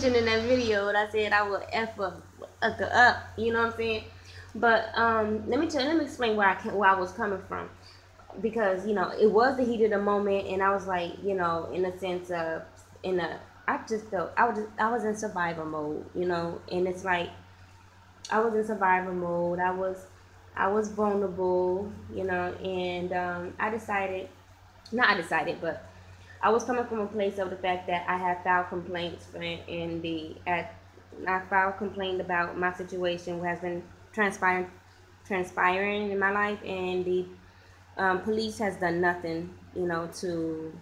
In that video, when I said I would up, you know what I'm saying? But let me explain where I was coming from, because it was the heat of the moment, and I was like, in a sense of in a I just felt I was in survival mode, and it's like I was in survival mode. I was vulnerable, and I decided, not I decided, but I was coming from a place of the fact that I had filed complaints I filed complaint about my situation, what has been transpiring in my life, and the police has done nothing, to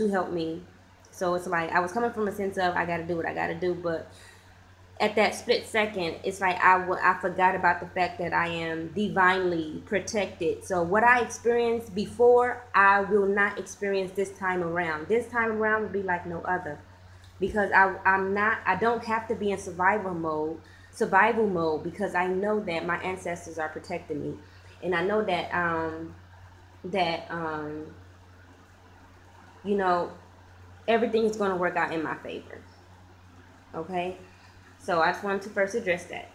help me. So it's like I was coming from a sense of I got to do what I got to do, but at that split second, it's like I forgot about the fact that I am divinely protected. So what I experienced before, I will not experience this time around. This time around will be like no other, because I don't have to be in survival mode, because I know that my ancestors are protecting me, and I know that that you know everything is going to work out in my favor. Okay. So I just wanted to first address that.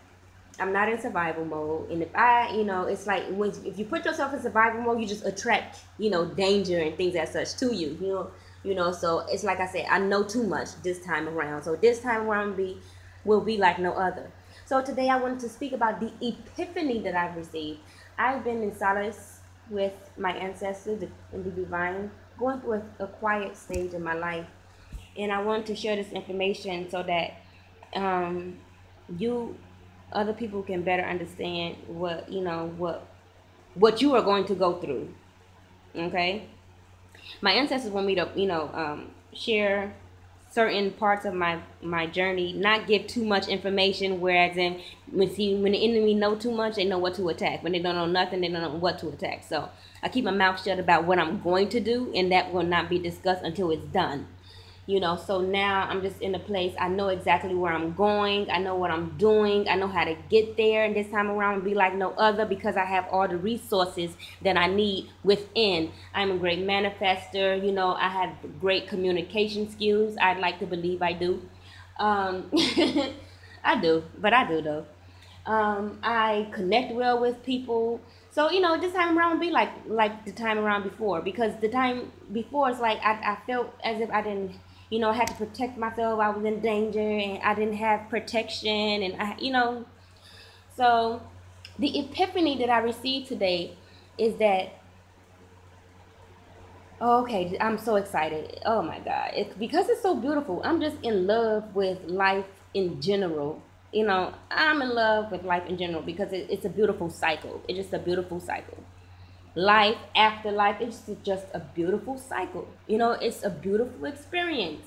I'm not in survival mode, and it's like if you put yourself in survival mode, you just attract, danger and things as such to you. So it's like I said, I know too much this time around. So this time around will be like no other. So today I wanted to speak about the epiphany that I've received. I've been in solace with my ancestors and the divine, going through a quiet stage in my life, and I wanted to share this information so that you other people can better understand what you are going to go through. Okay, my ancestors want me to share certain parts of my journey, not give too much information, whereas when the enemy know too much, they know what to attack. When they don't know nothing, they don't know what to attack. So I keep my mouth shut about what I'm going to do, and that will not be discussed until it's done. So now I'm just in a place, I know exactly where I'm going, I know what I'm doing, I know how to get there, and this time around will be like no other, because I have all the resources that I need within. I'm a great manifester, I have great communication skills. I'd like to believe I do. I do, but I do though. I connect well with people. So, this time around will be like the time around before, because the time before it's like I felt as if I didn't, I had to protect myself. I was in danger and I didn't have protection, and so the epiphany that I received today is that, oh, okay, I'm so excited. Oh my God. Because it's so beautiful. I'm just in love with life in general. I'm in love with life in general because it's a beautiful cycle. It's just a beautiful cycle. Life after life, it's just a beautiful cycle. It's a beautiful experience.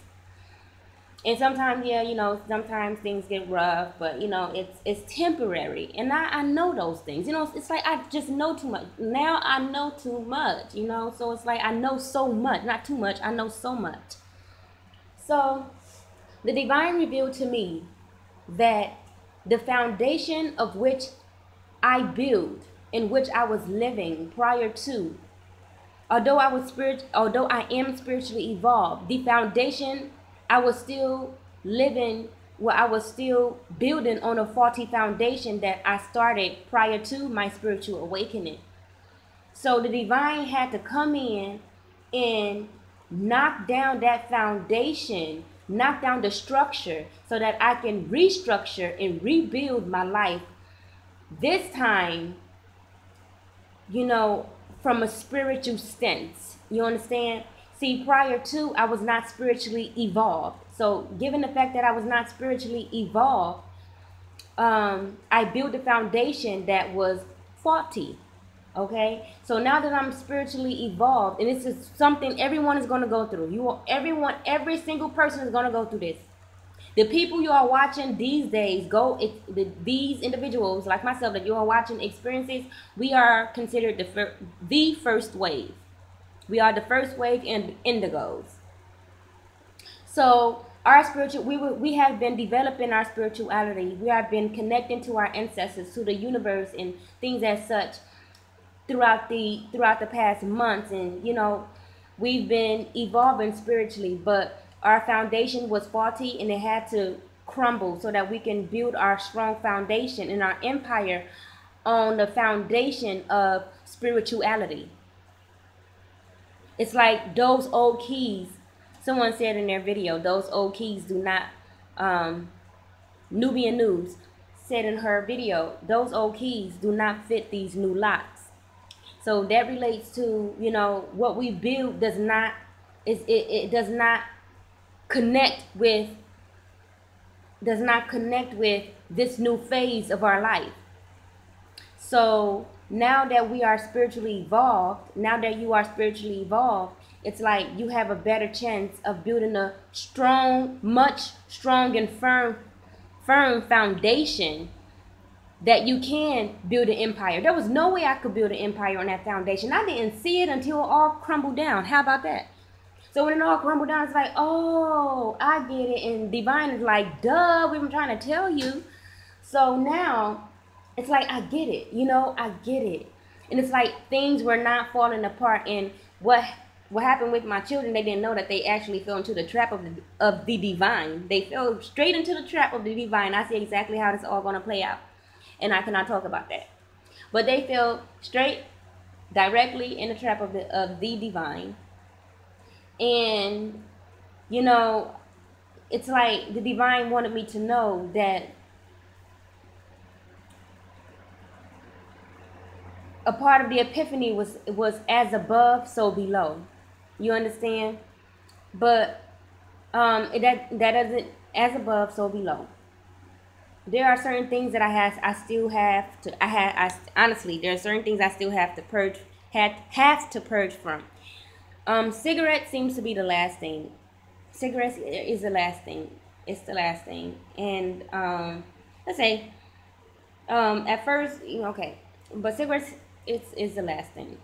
And sometimes, yeah, sometimes things get rough, but it's temporary, and I know those things. It's like I just know too much now. I know too much, so it's like I know so much, not too much. I know so much. So the divine revealed to me that the foundation of which I build, in which I was living prior to, although I am spiritually evolved, the foundation, I was still living, I was still building on a faulty foundation that I started prior to my spiritual awakening. So the divine had to come in and knock down that foundation, knock down the structure, so that I can restructure and rebuild my life this time, from a spiritual stance. You understand? See, prior to, I was not spiritually evolved. So given the fact that I was not spiritually evolved, I built a foundation that was faulty. Okay, so now that I'm spiritually evolved, and this is something everyone is going to go through. Every single person is going to go through this. The people you are watching these days, these individuals like myself that you are watching experiences, we are considered the first wave. We are the first wave in indigos. So we have been developing our spirituality. We have been connecting to our ancestors, to the universe, and things as such throughout the past months, and we've been evolving spiritually. But Our foundation was faulty and it had to crumble so that we can build our strong foundation in our empire on the foundation of spirituality. It's like those old keys. Someone said in their video, those old keys do not, Nubian News said in her video, those old keys do not fit these new locks. So that relates to, you know, what we build does not, it does not connect with, this new phase of our life. So now that we are spiritually evolved, now that you are spiritually evolved, it's like you have a better chance of building a strong, much strong and firm foundation that you can build an empire. There was no way I could build an empire on that foundation. I didn't see it until it all crumbled down. How about that? So when it all crumbled down, it's like, oh, I get it. And divine is like, duh, we've been trying to tell you. So now it's like, I get it. You know, I get it. And it's like things were not falling apart. And what happened with my children, they didn't know that they actually fell into the trap of the divine. They fell straight into the trap of the divine. I see exactly how this is all going to play out. And I cannot talk about that. But they fell straight, directly in the trap of the divine. And, you know, it's like the divine wanted me to know that a part of the epiphany was as above, so below. You understand? But that doesn't, as above, so below. There are certain things that honestly, there are certain things I still have to purge, have to purge from. Cigarettes seems to be the last thing. Cigarettes is the last thing. It's the last thing. And let's say, at first, okay, but cigarettes is the last thing.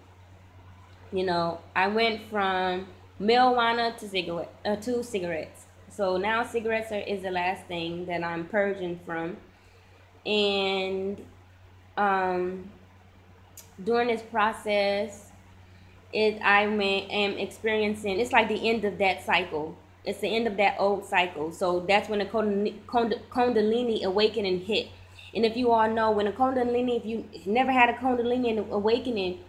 You know, I went from marijuana to cigarettes. So now cigarettes is the last thing that I'm purging from. And during this process, I am experiencing, it's like the end of that cycle. It's the end of that old cycle. So that's when the Kundalini awakening hit. And if you all know, when a Kundalini, if you never had a Kundalini awakening,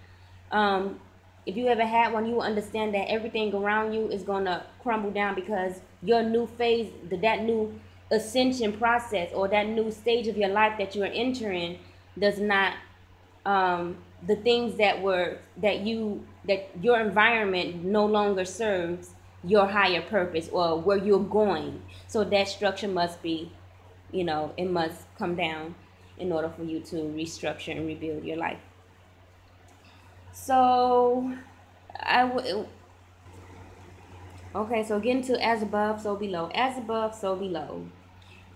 if you ever had one, you will understand that everything around you is going to crumble down because your new phase, that new ascension process or that new stage of your life that you are entering does not, the things that your environment no longer serves your higher purpose or where you're going. So that structure must be, you know, it must come down in order for you to restructure and rebuild your life. So okay, so getting to as above, so below. As above, so below.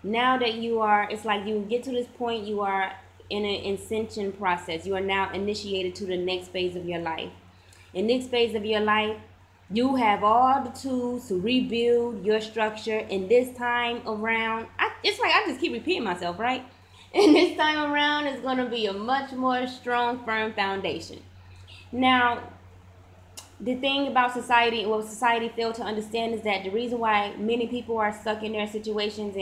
Now that you are, it's like you get to this point, you are in an ascension process. You are now initiated to the next phase of your life. In this phase of your life, you have all the tools to rebuild your structure. And this time around, it's like I just keep repeating myself, right? And this time around is going to be a much more strong, firm foundation. Now, the thing about society, what society failed to understand is that the reason why many people are stuck in their situations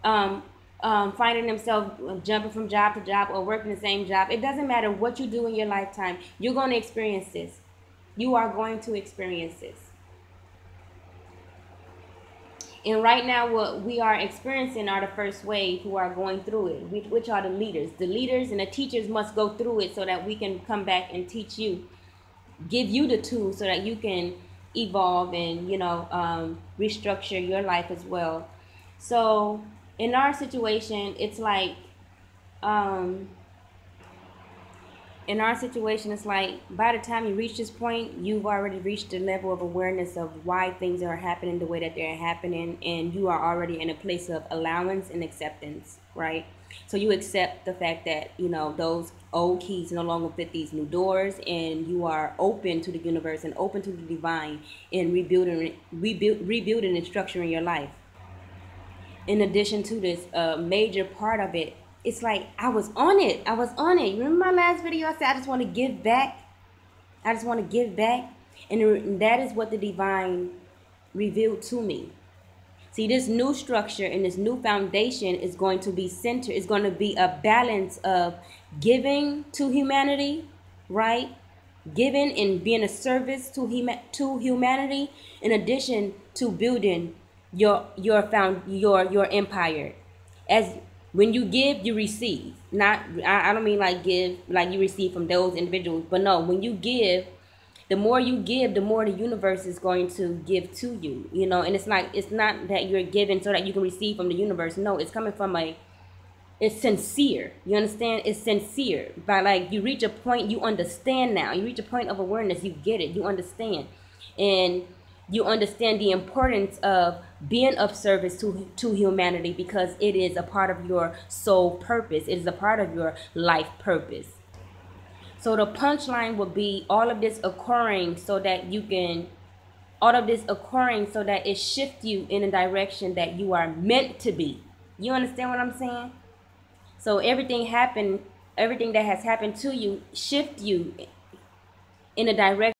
and finding themselves jumping from job to job or working the same job, it doesn't matter what you do in your lifetime, you're going to experience this. You are going to experience this. And right now, what we are experiencing are the first wave who are going through it, which are the leaders. The leaders and the teachers must go through it so that we can come back and teach you, give you the tools so that you can evolve and, you know, restructure your life as well. So in our situation, it's like, by the time you reach this point, you've already reached the level of awareness of why things are happening the way that they're happening, and you are already in a place of allowance and acceptance, right? So you accept the fact that, you know, those old keys no longer fit these new doors, and you are open to the universe and open to the divine and rebuilding and structuring your life. In addition to this, major part of it, it's like I was on it. You remember my last video? I said I just want to give back. And that is what the divine revealed to me. See, this new structure and this new foundation is going to be centered, it's going to be a balance of giving to humanity, right? Giving and being a service to humanity, in addition to building your empire. As when you give, you receive. Not I don't mean like give like you receive from those individuals, but no, when you give, the more you give, the more the universe is going to give to you. You know, and it's not that you're giving so that you can receive from the universe. No, it's coming from it's sincere. You understand? It's sincere. By like you reach a point, you understand now. You reach a point of awareness, you get it, you understand. And you understand the importance of being of service to humanity, because it is a part of your soul purpose. It is a part of your life purpose. So the punchline would be all of this occurring so that it shifts you in a direction that you are meant to be. You understand what I'm saying? So everything that has happened to you shift you in a direction